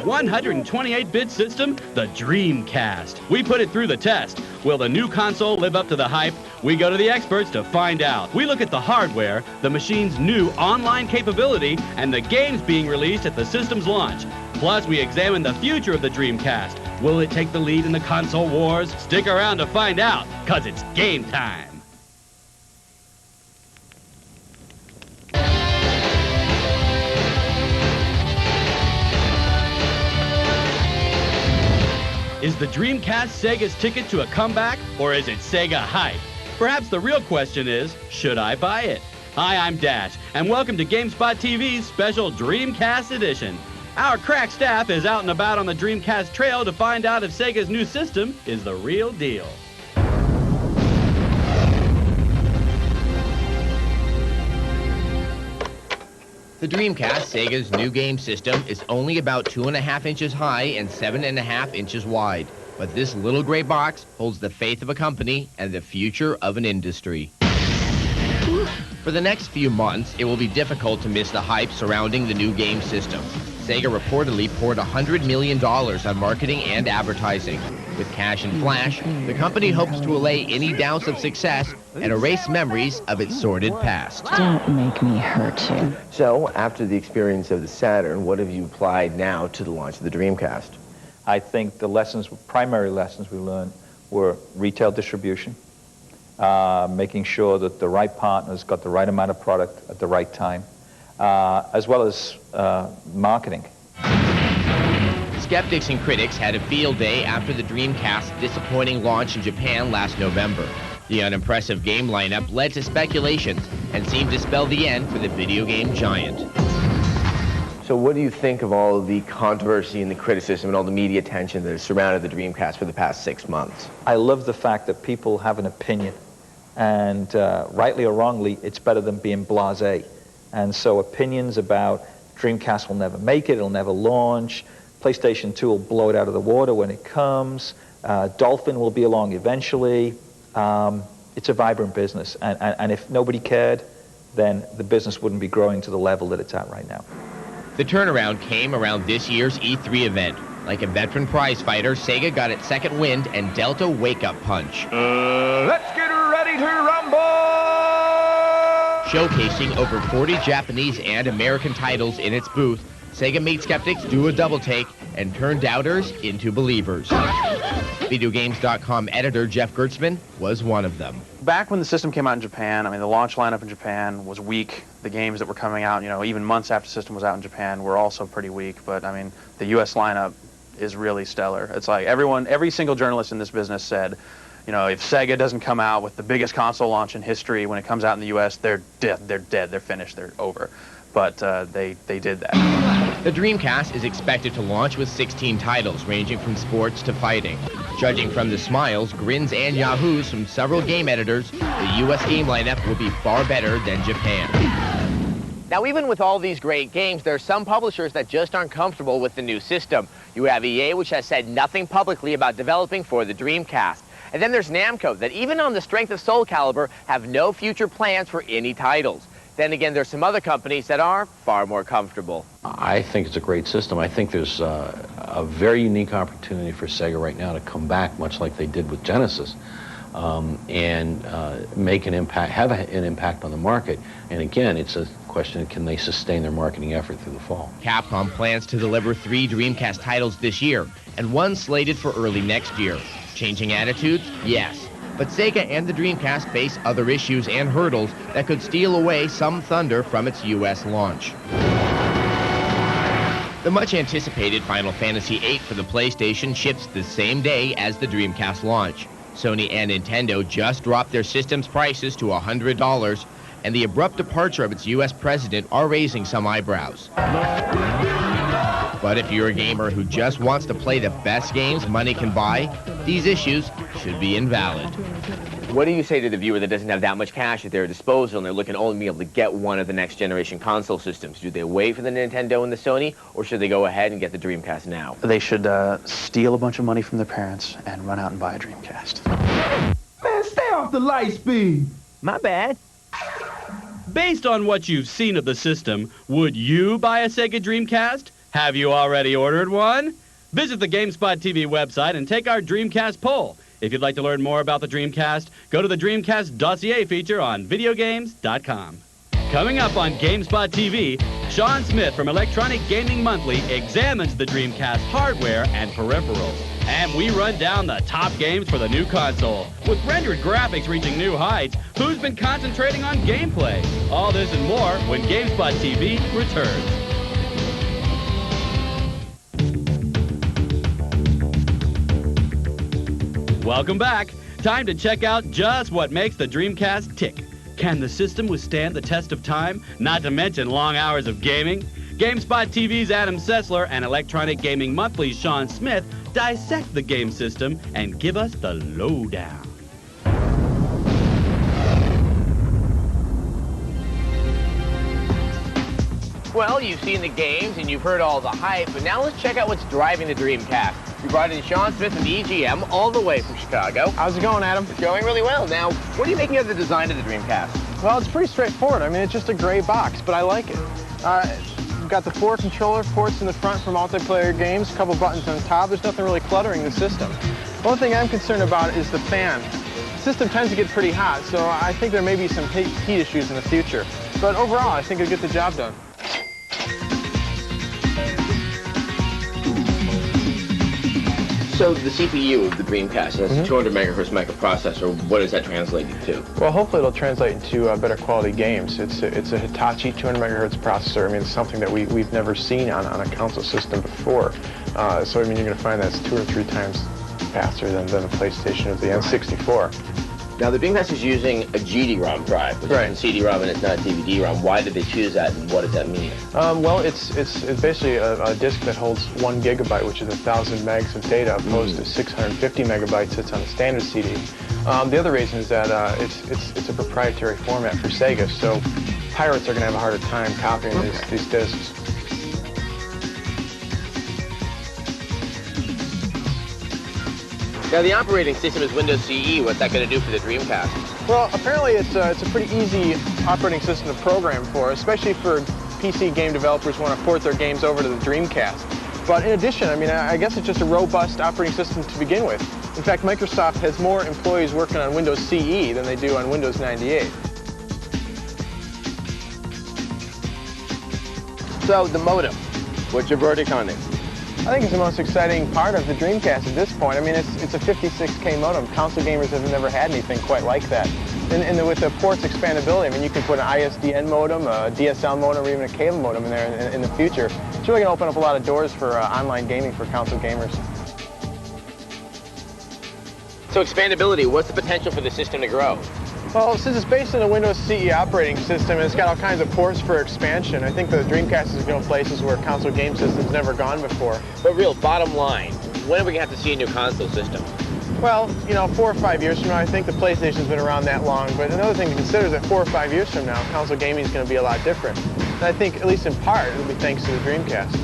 128-bit system, the Dreamcast. We put it through the test. Will the new console live up to the hype? We go to the experts to find out. We look at the hardware, the machine's new online capability, and the games being released at the system's launch. Plus, we examine the future of the Dreamcast. Will it take the lead in the console wars? Stick around to find out, 'cause it's game time. Is the Dreamcast Sega's ticket to a comeback, or is it Sega hype? Perhaps the real question is, should I buy it? Hi, I'm Dash, and welcome to Gamespot TV's special Dreamcast edition. Our crack staff is out and about on the Dreamcast trail to find out if Sega's new system is the real deal. The Dreamcast, Sega's new game system, is only about 2.5 inches high and 7.5 inches wide. But this little gray box holds the faith of a company and the future of an industry. For the next few months, it will be difficult to miss the hype surrounding the new game system. Sega reportedly poured $100 million on marketing and advertising. With cash and flash, the company hopes to allay any doubts of success and erase memories of its sordid past. Don't make me hurt you. So, after the experience of the Saturn, what have you applied now to the launch of the Dreamcast? I think the primary lessons we learned were retail distribution, making sure that the right partners got the right amount of product at the right time, as well as marketing. Skeptics and critics had a field day after the Dreamcast's disappointing launch in Japan last November. The unimpressive game lineup led to speculations and seemed to spell the end for the video game giant. So what do you think of all of the controversy and the criticism and all the media attention that has surrounded the Dreamcast for the past 6 months? I love the fact that people have an opinion, and rightly or wrongly, it's better than being blasé. And so opinions about Dreamcast will never make it, it'll never launch, PlayStation 2 will blow it out of the water when it comes, Dolphin will be along eventually. It's a vibrant business, and if nobody cared, then the business wouldn't be growing to the level that it's at right now. The turnaround came around this year's E3 event. Like a veteran prize fighter, Sega got its second wind and dealt a wake-up punch. Let's get ready to rumble! Showcasing over 40 Japanese and American titles in its booth, Sega made skeptics do a double take and turned doubters into believers. Videogames.com editor Jeff Gertzman was one of them. Back when the system came out in Japan, I mean, the launch lineup in Japan was weak. The games that were coming out, even months after the system was out in Japan, were also pretty weak. But, I mean, the U.S. lineup is really stellar. It's like every single journalist in this business said, if Sega doesn't come out with the biggest console launch in history when it comes out in the U.S., they're dead, they're finished, they're over. But they did that. The Dreamcast is expected to launch with 16 titles, ranging from sports to fighting. Judging from the smiles, grins, and yahoos from several game editors, the U.S. game lineup will be far better than Japan. Now, even with all these great games, there are some publishers that just aren't comfortable with the new system. You have EA, which has said nothing publicly about developing for the Dreamcast. And then there's Namco, that even on the strength of Soul Calibur, have no future plans for any titles. Then again, there's some other companies that are far more comfortable. I think it's a great system. I think there's a very unique opportunity for Sega right now to come back, much like they did with Genesis, and make an impact, have an impact on the market. And again, it's a question of can they sustain their marketing effort through the fall. Capcom plans to deliver 3 Dreamcast titles this year, and 1 slated for early next year. Changing attitudes? Yes. But Sega and the Dreamcast face other issues and hurdles that could steal away some thunder from its U.S. launch. The much-anticipated Final Fantasy VIII for the PlayStation ships the same day as the Dreamcast launch. Sony and Nintendo just dropped their system's prices to $100, and the abrupt departure of its U.S. president are raising some eyebrows. But if you're a gamer who just wants to play the best games money can buy, these issues should be invalid. What do you say to the viewer that doesn't have that much cash at their disposal and they're looking only to be able to get one of the next generation console systems? Do they wait for the Nintendo and the Sony, or should they go ahead and get the Dreamcast now? They should steal a bunch of money from their parents and run out and buy a Dreamcast. Man, stay off the light speed. My bad. Based on what you've seen of the system, would you buy a Sega Dreamcast? Have you already ordered one? Visit the Gamespot TV website and take our Dreamcast poll. If you'd like to learn more about the Dreamcast, go to the Dreamcast dossier feature on videogames.com. Coming up on Gamespot TV, Sean Smith from Electronic Gaming Monthly examines the Dreamcast hardware and peripherals. And we run down the top games for the new console. With rendered graphics reaching new heights, who's been concentrating on gameplay? All this and more when Gamespot TV returns. Welcome back. Time to check out just what makes the Dreamcast tick. Can the system withstand the test of time, not to mention long hours of gaming? GameSpot TV's Adam Sessler and Electronic Gaming Monthly's Sean Smith dissect the game system and give us the lowdown. Well, you've seen the games and you've heard all the hype, but now let's check out what's driving the Dreamcast. We brought in Sean Smith from the EGM all the way from Chicago. How's it going, Adam? It's going really well. Now, what are you making of the design of the Dreamcast? Well, it's pretty straightforward. I mean, it's just a gray box, but I like it. We've got the 4 controller ports in the front for multiplayer games, a couple buttons on top. There's nothing really cluttering the system. One thing I'm concerned about is the fan. The system tends to get pretty hot, so I think there may be some heat issues in the future. But overall, I think it'll get the job done. So the CPU of the Dreamcast has a 200 megahertz microprocessor. What does that translate to? Well, hopefully it'll translate into better quality games. It's a Hitachi 200 megahertz processor. I mean, it's something that we've never seen on a console system before. So I mean, you're going to find that's 2 or 3 times faster than the PlayStation of the N64. Now, the Dreamcast is using a GD-ROM drive, which is a CD-ROM and it's not a DVD-ROM. Why did they choose that, and what does that mean? Well, it's basically a disk that holds 1 gigabyte, which is 1,000 megs of data, opposed to 650 megabytes that's on a standard CD. The other reason is that it's a proprietary format for Sega, so pirates are going to have a harder time copying these disks. Now, the operating system is Windows CE. What's that going to do for the Dreamcast? Well, apparently it's a pretty easy operating system to program for, especially for PC game developers who want to port their games over to the Dreamcast. But in addition, I mean, I guess it's just a robust operating system to begin with. In fact, Microsoft has more employees working on Windows CE than they do on Windows 98. So, the modem. What's your verdict on it? I think it's the most exciting part of the Dreamcast at this point. I mean, it's a 56K modem. Console gamers have never had anything quite like that. And with the port's expandability, I mean, you could put an ISDN modem, a DSL modem, or even a cable modem in there in the future. It's really going to open up a lot of doors for online gaming for console gamers. So expandability, what's the potential for the system to grow? Well, since it's based on a Windows CE operating system, it's got all kinds of ports for expansion. I think the Dreamcast is going places where console game systems never gone before. But real, bottom line, when are we going to have to see a new console system? Well, you know, 4 or 5 years from now, I think the PlayStation's been around that long. But another thing to consider is that 4 or 5 years from now, console gaming is going to be a lot different. And I think, at least in part, it'll be thanks to the Dreamcast.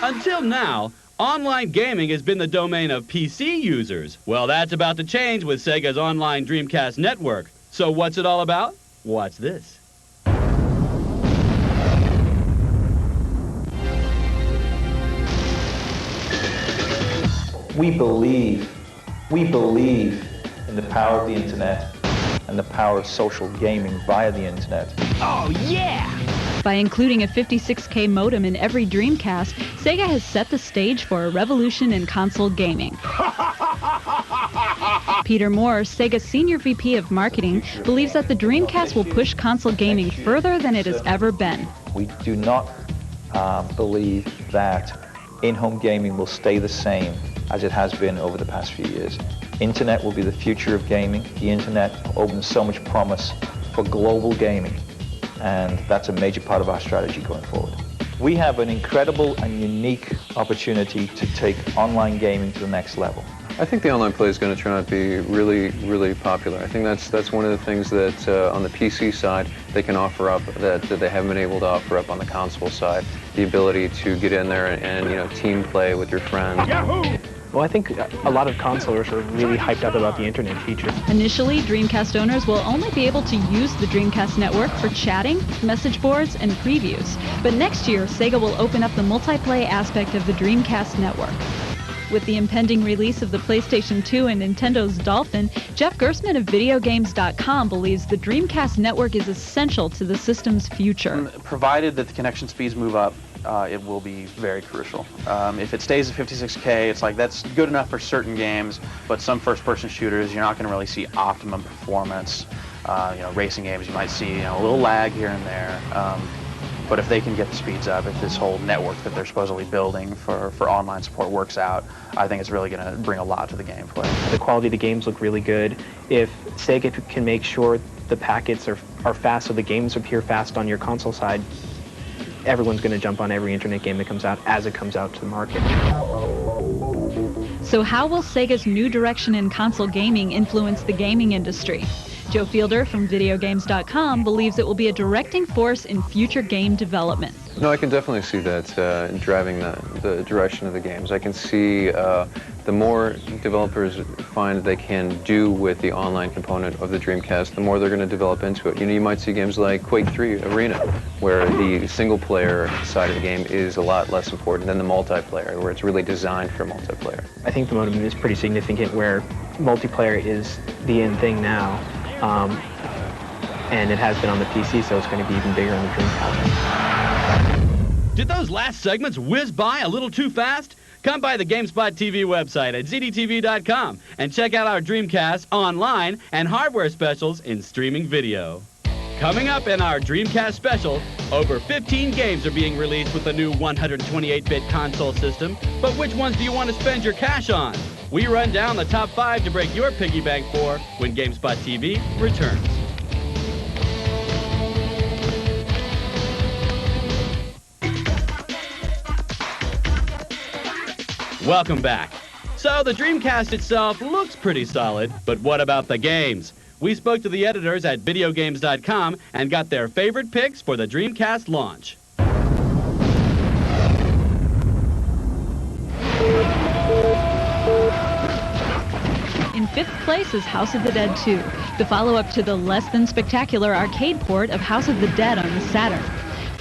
Until now, online gaming has been the domain of PC users. Well, that's about to change with Sega's online Dreamcast network. So what's it all about? Watch this. We believe in the power of the internet and the power of social gaming via the internet. Oh, yeah! By including a 56K modem in every Dreamcast, Sega has set the stage for a revolution in console gaming. Peter Moore, Sega's Senior VP of Marketing, believes that the Dreamcast will push console gaming further than it has ever been. We do not believe that in-home gaming will stay the same as it has been over the past few years. Internet will be the future of gaming. The internet opens so much promise for global gaming, and that's a major part of our strategy going forward. We have an incredible and unique opportunity to take online gaming to the next level. I think the online play is going to turn out to be really, really popular. I think that's one of the things that on the PC side they can offer up that they haven't been able to offer up on the console side. The ability to get in there and you know, team play with your friends. Yahoo! Well, I think a lot of consolers are really hyped up about the internet feature. Initially, Dreamcast owners will only be able to use the Dreamcast network for chatting, message boards, and previews. But next year, Sega will open up the multiplayer aspect of the Dreamcast network. With the impending release of the PlayStation 2 and Nintendo's Dolphin, Jeff Gersman of VideoGames.com believes the Dreamcast network is essential to the system's future. Provided that the connection speeds move up, it will be very crucial. If it stays at 56K, it's like that's good enough for certain games, but some first-person shooters, you're not going to really see optimum performance. Racing games, you might see a little lag here and there. But if they can get the speeds up, if this whole network that they're supposedly building for online support works out, I think it's really going to bring a lot to the gameplay. The quality of the games look really good. If Sega can make sure the packets are fast so the games appear fast on your console side, everyone's going to jump on every internet game that comes out as it comes out to the market. So how will Sega's new direction in console gaming influence the gaming industry? Joe Fielder from VideoGames.com believes it will be a directing force in future game development. No, I can definitely see that driving the direction of the games. I can see the more developers find they can do with the online component of the Dreamcast, the more they're going to develop into it. You might see games like Quake 3 Arena, where the single-player side of the game is a lot less important than the multiplayer, where it's really designed for multiplayer. I think the modem is pretty significant, where multiplayer is the in thing now. And it has been on the PC, so it's going to be even bigger on the Dreamcast. Did those last segments whiz by a little too fast? Come by the Gamespot TV website at ZDTV.com and check out our Dreamcast online and hardware specials in streaming video. Coming up in our Dreamcast special, over 15 games are being released with the new 128-bit console system, but which ones do you want to spend your cash on? We run down the top 5 to break your piggy bank for when Gamespot TV returns. Welcome back. So the Dreamcast itself looks pretty solid, but what about the games? We spoke to the editors at VideoGames.com and got their favorite picks for the Dreamcast launch. In 5th place is House of the Dead 2, the follow-up to the less-than-spectacular arcade port of House of the Dead on the Saturn.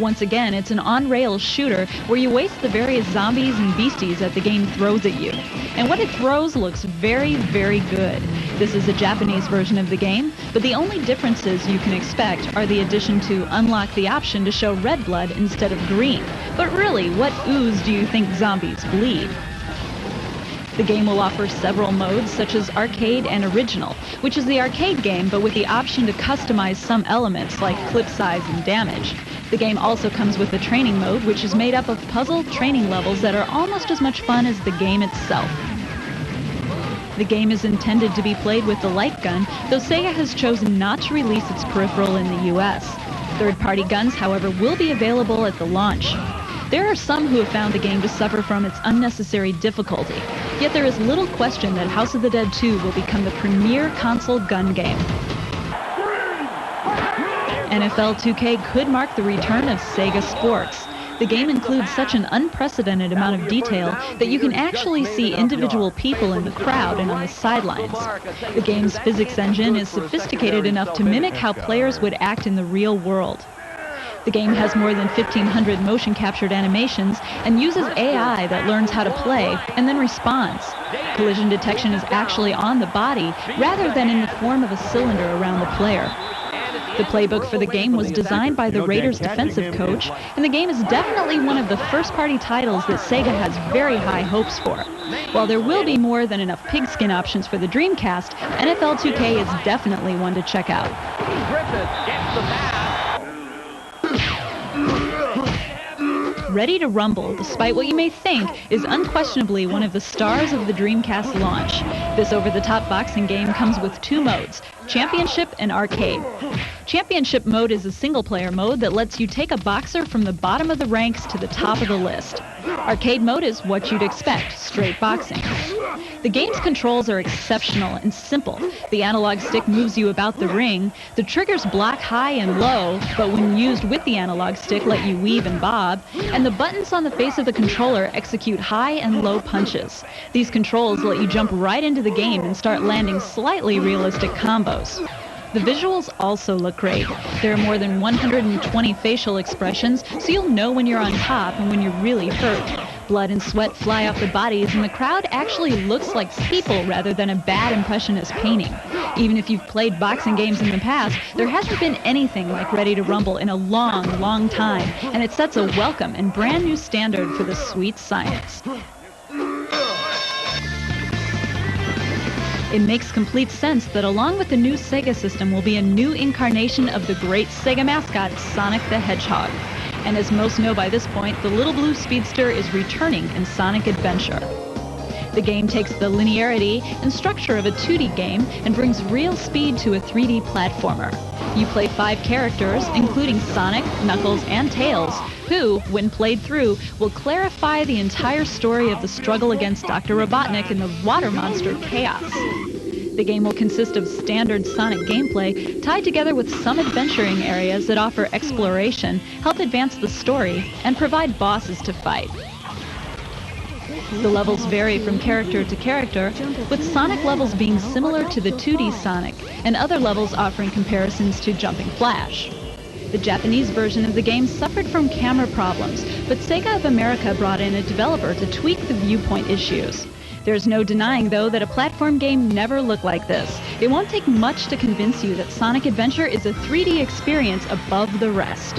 Once again, it's an on-rails shooter where you waste the various zombies and beasties that the game throws at you. And what it throws looks very, very good. This is a Japanese version of the game, but the only differences you can expect are the addition to unlock the option to show red blood instead of green. But really, what ooze do you think zombies bleed? The game will offer several modes, such as Arcade and Original, which is the arcade game, but with the option to customize some elements, like clip size and damage. The game also comes with a training mode, which is made up of puzzle training levels that are almost as much fun as the game itself. The game is intended to be played with the light gun, though Sega has chosen not to release its peripheral in the US. Third-party guns, however, will be available at the launch. There are some who have found the game to suffer from its unnecessary difficulty, yet there is little question that House of the Dead 2 will become the premier console gun game. NFL 2K could mark the return of Sega Sports. The game includes such an unprecedented amount of detail that you can actually see individual people in the crowd and on the sidelines. The game's physics engine is sophisticated enough to mimic how players would act in the real world. The game has more than 1,500 motion-captured animations and uses AI that learns how to play and then responds. Collision detection is actually on the body rather than in the form of a cylinder around the player. The playbook for the game was designed by the Raiders defensive coach, and the game is definitely one of the first-party titles that Sega has very high hopes for. While there will be more than enough pigskin options for the Dreamcast, NFL 2K is definitely one to check out. Ready to Rumble, despite what you may think, is unquestionably one of the stars of the Dreamcast launch. This over-the-top boxing game comes with 2 modes, Championship and Arcade. Championship mode is a single-player mode that lets you take a boxer from the bottom of the ranks to the top of the list. Arcade mode is what you'd expect, straight boxing. The game's controls are exceptional and simple. The analog stick moves you about the ring, the triggers block high and low, but when used with the analog stick let you weave and bob, and the buttons on the face of the controller execute high and low punches. These controls let you jump right into the game and start landing slightly realistic combos. The visuals also look great. There are more than 120 facial expressions, so you'll know when you're on top and when you're really hurt. Blood and sweat fly off the bodies, and the crowd actually looks like people rather than a bad impressionist painting. Even if you've played boxing games in the past, there hasn't been anything like Ready to Rumble in a long, long time, and it sets a welcome and brand new standard for the sweet science. It makes complete sense that along with the new Sega system will be a new incarnation of the great Sega mascot, Sonic the Hedgehog. And as most know by this point, the little blue speedster is returning in Sonic Adventure. The game takes the linearity and structure of a 2D game and brings real speed to a 3D platformer. You play 5 characters, including Sonic, Knuckles, and Tails, who, when played through, will clarify the entire story of the struggle against Dr. Robotnik and the water monster Chaos. The game will consist of standard Sonic gameplay tied together with some adventuring areas that offer exploration, help advance the story, and provide bosses to fight. The levels vary from character to character, with Sonic levels being similar to the 2D Sonic, and other levels offering comparisons to Jumping Flash. The Japanese version of the game suffered from camera problems, but Sega of America brought in a developer to tweak the viewpoint issues. There's no denying, though, that a platform game never looked like this. It won't take much to convince you that Sonic Adventure is a 3D experience above the rest.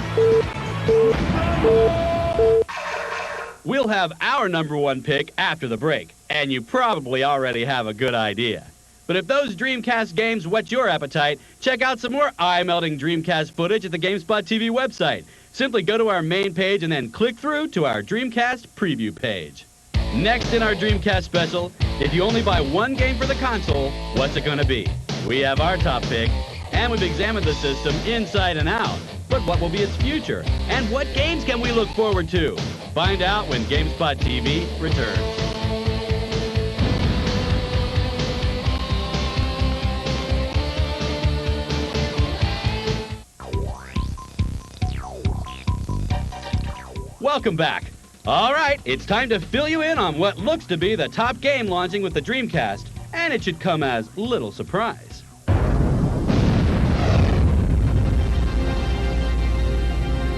We'll have our #1 pick after the break, and you probably already have a good idea. But if those Dreamcast games whet your appetite, check out some more eye-melting Dreamcast footage at the Gamespot TV website. Simply go to our main page and then click through to our Dreamcast preview page. Next in our Dreamcast special, if you only buy one game for the console, what's it going to be? We have our top pick, and we've examined the system inside and out. But what will be its future? And what games can we look forward to? Find out when Gamespot TV returns. Welcome back. All right, it's time to fill you in on what looks to be the top game launching with the Dreamcast, and it should come as little surprise.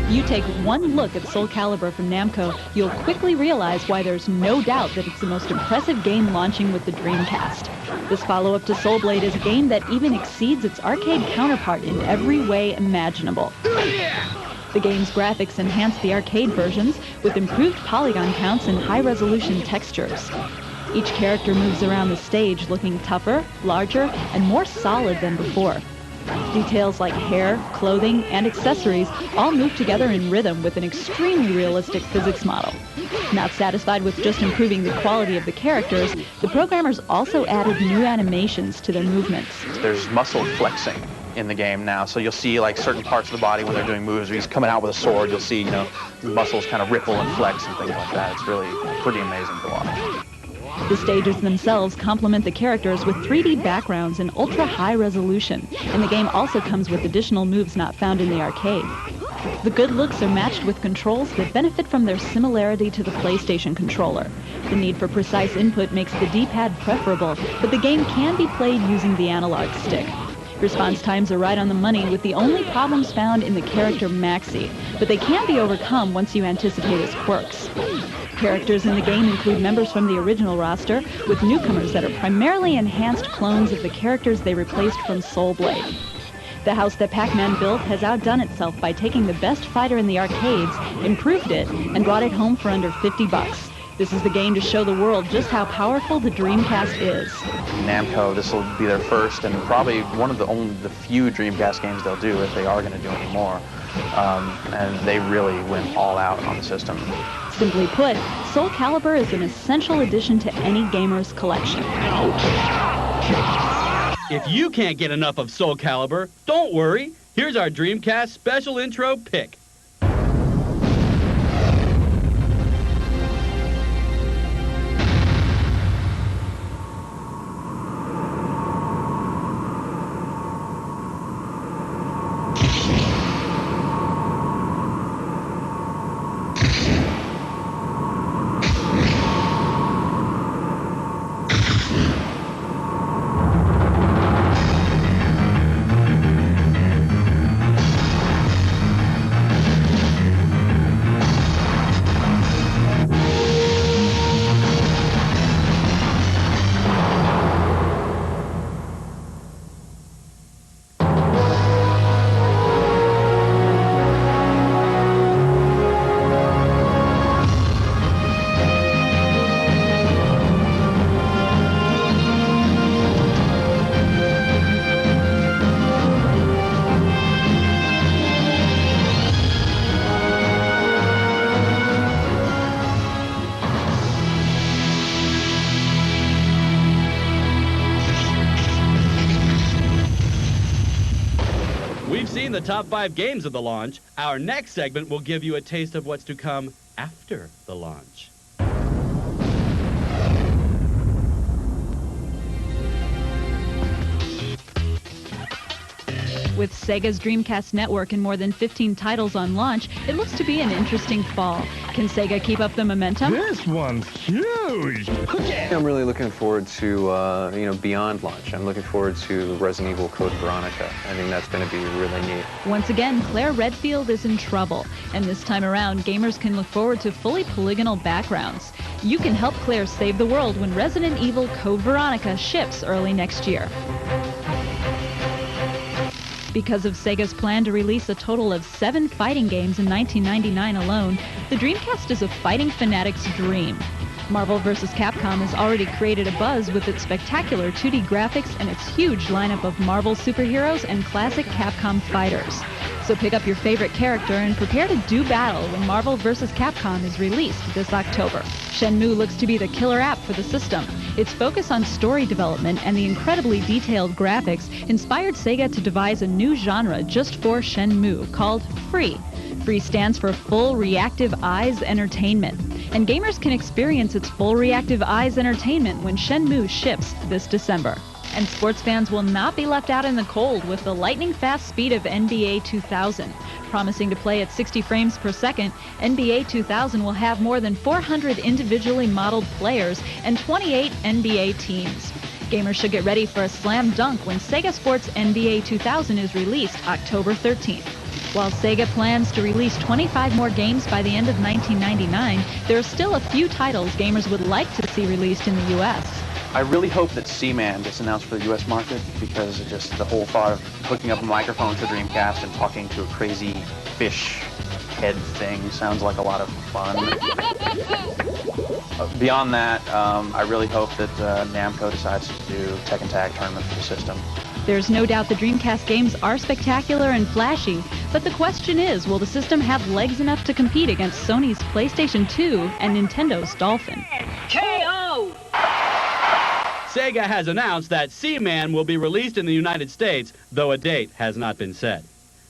You take one look at Soul Calibur from Namco, you'll quickly realize why there's no doubt that it's the most impressive game launching with the Dreamcast. This follow-up to Soul Blade is a game that even exceeds its arcade counterpart in every way imaginable. The game's graphics enhance the arcade versions with improved polygon counts and high-resolution textures. Each character moves around the stage looking tougher, larger, and more solid than before. Details like hair, clothing, and accessories all move together in rhythm with an extremely realistic physics model. Not satisfied with just improving the quality of the characters, the programmers also added new animations to their movements. There's muscle flexing in the game now, so you'll see like certain parts of the body when they're doing moves. Or he's coming out with a sword, you'll see, the muscles kind of ripple and flex and things like that. It's really pretty amazing to watch. The stages themselves complement the characters with 3D backgrounds and ultra-high resolution, and the game also comes with additional moves not found in the arcade. The good looks are matched with controls that benefit from their similarity to the PlayStation controller. The need for precise input makes the D-pad preferable, but the game can be played using the analog stick. Response times are right on the money, with the only problems found in the character Maxi, but they can be overcome once you anticipate his quirks. Characters in the game include members from the original roster, with newcomers that are primarily enhanced clones of the characters they replaced from Soul Blade. The house that Pac-Man built has outdone itself by taking the best fighter in the arcades, improved it, and brought it home for under $50. This is the game to show the world just how powerful the Dreamcast is. Namco, this will be their first and probably one of the few Dreamcast games they'll do, if they are going to do any more. And they really went all out on the system. Simply put, Soul Calibur is an essential addition to any gamer's collection. If you can't get enough of Soul Calibur, don't worry. Here's our Dreamcast special intro pick. We've seen the top 5 games of the launch. Our next segment will give you a taste of what's to come after the launch. With Sega's Dreamcast network and more than 15 titles on launch, it looks to be an interesting fall. Can Sega keep up the momentum? This one's huge. I'm really looking forward to, beyond launch. I'm looking forward to Resident Evil Code Veronica. I think that's going to be really neat. Once again, Claire Redfield is in trouble. And this time around, gamers can look forward to fully polygonal backgrounds. You can help Claire save the world when Resident Evil Code Veronica ships early next year. Because of Sega's plan to release a total of 7 fighting games in 1999 alone, the Dreamcast is a fighting fanatic's dream. Marvel vs. Capcom has already created a buzz with its spectacular 2D graphics and its huge lineup of Marvel superheroes and classic Capcom fighters. So pick up your favorite character and prepare to do battle when Marvel vs. Capcom is released this October. Shenmue looks to be the killer app for the system. Its focus on story development and the incredibly detailed graphics inspired Sega to devise a new genre just for Shenmue called Free. Free stands for Full Reactive Eyes Entertainment, and gamers can experience its Full Reactive Eyes Entertainment when Shenmue ships this December. And sports fans will not be left out in the cold with the lightning-fast speed of NBA 2000. Promising to play at 60 frames per second, NBA 2000 will have more than 400 individually modeled players and 28 NBA teams. Gamers should get ready for a slam dunk when Sega Sports NBA 2000 is released October 13th. While Sega plans to release 25 more games by the end of 1999, there are still a few titles gamers would like to see released in the U.S. I really hope that Seaman gets announced for the U.S. market because it's just the whole thought of hooking up a microphone to Dreamcast and talking to a crazy fish head thing sounds like a lot of fun. Beyond that, I really hope that Namco decides to do Tekken Tag tournament for the system. There's no doubt the Dreamcast games are spectacular and flashy, but the question is, will the system have legs enough to compete against Sony's PlayStation 2 and Nintendo's Dolphin? KO! Sega has announced that Seaman will be released in the United States, though a date has not been set.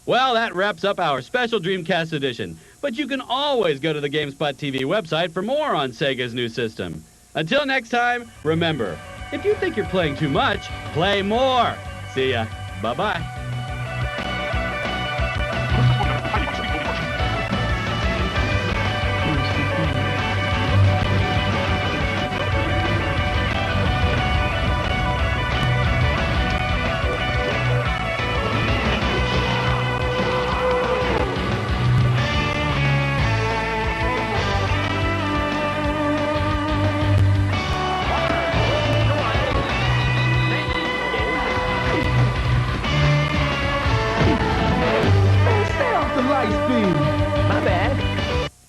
Well, that wraps up our special Dreamcast edition, but you can always go to the Gamespot TV website for more on Sega's new system. Until next time, remember, if you think you're playing too much, play more. See ya. Bye-bye.